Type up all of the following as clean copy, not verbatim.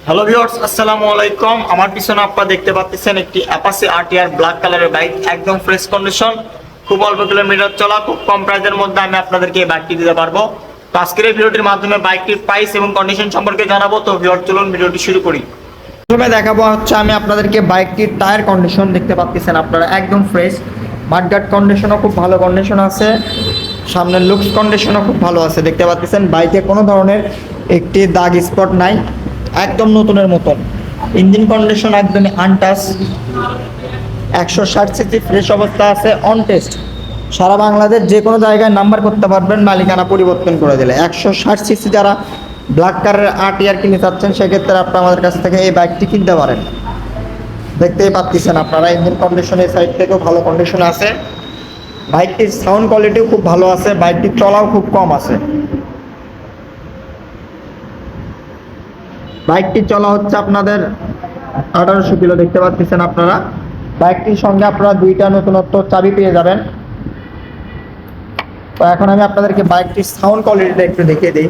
Hello viewers, আসসালামু আলাইকুম। আমার পিছনে আপনারা দেখতে পাচ্ছেন একটি অ্যাপাচি আরটিআর ব্ল্যাক কালারের বাইক, একদম ফ্রেশ কন্ডিশন, খুব অল্প কিলোমিটার চলা, খুব কম প্রাইসের মধ্যে আমি আপনাদেরকে এই বাইকটি দিতে পারবো। তো আজকের এই ভিডিওটির মাধ্যমে বাইকটির প্রাইস এবং কন্ডিশন সম্পর্কে জানাবো। তো ভিউয়ার, চলুন ভিডিওটি শুরু করি। প্রথমে দেখাবো হচ্ছে আমি আপনাদেরকে বাইকটির টায়ার কন্ডিশন। দেখতে পাচ্ছেন আপনারা একদম ফ্রেশ, মাডগার্ড কন্ডিশনও খুব ভালো কন্ডিশন আছে, সামনের লুকস কন্ডিশনও খুব ভালো আছে। দেখতে পাচ্ছেন বাইকে কোনো ধরনের একটি দাগ স্পট নাই, একদম নতুনের মতন। ইঞ্জিন কন্ডিশন একদমই আনটাচ, 160 সিসি ফ্রেশ অবস্থা আছে, অন টেস্ট। সারা বাংলাদেশ যে কোনো জায়গায় নাম্বার করতে পারবেন মালিকানা পরিবর্তন করে দিলে। 160 সিসি যারা ব্ল্যাক কালারের আরটিআর কিনে চাচ্ছেন সেক্ষেত্রে আপনারা আমাদের কাছ থেকে এই বাইকটি কিনতে পারেন। দেখতেই পাচ্ছেন আপনারা ইঞ্জিন কন্ডিশন এই সাইড থেকেও ভালো কন্ডিশন আছে। বাইকটির সাউন্ড কোয়ালিটিও খুব ভালো আছে, বাইকটির চলাও খুব কম আছে। বাইকটি চলা হচ্ছে আপনাদের 1800 কিলো। দেখতে পাচ্ছেন আপনারা বাইকটির সঙ্গে আপনারা দুইটা নতুনত্ব চাবি পেয়ে যাবেন। তো এখন আমি আপনাদেরকে বাইকটির সাউন্ড কোয়ালিটিটা একটু দেখিয়ে দিই।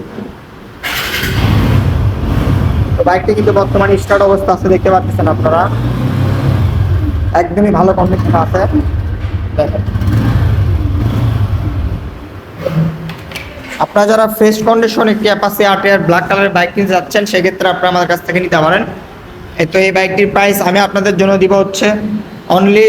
তো বাইকটি কিন্তু বর্তমানে স্টার্ট অবস্থা আছে, দেখতে পাচ্ছেন আপনারা একদমই ভালো কন্ডিশন আছে। দেখেন, আপনারা যারা ফ্রেশ কন্ডিশন একটি অ্যাপাচি আরটিআর ব্ল্যাক কালারের বাইক কিনতে যাচ্ছেন সেক্ষেত্রে আপনারা আমাদের কাছ থেকে নিতে পারেন। তো এই বাইকটির প্রাইস আমি আপনাদের জন্য দিব হচ্ছে অনলি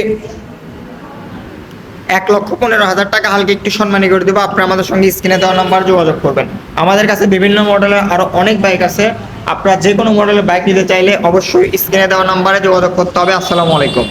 1,15,000 টাকা। হালকা একটু সম্মানী করে দেবো। আপনারা আমাদের সঙ্গে স্ক্রিনে দেওয়া নাম্বার যোগাযোগ করবেন। আমাদের কাছে বিভিন্ন মডেলের আরও অনেক বাইক আছে। আপনারা যে কোনো মডেলের বাইক নিতে চাইলে অবশ্যই স্ক্রিনে দেওয়া নাম্বারে যোগাযোগ করতে হবে। আসসালামু আলাইকুম।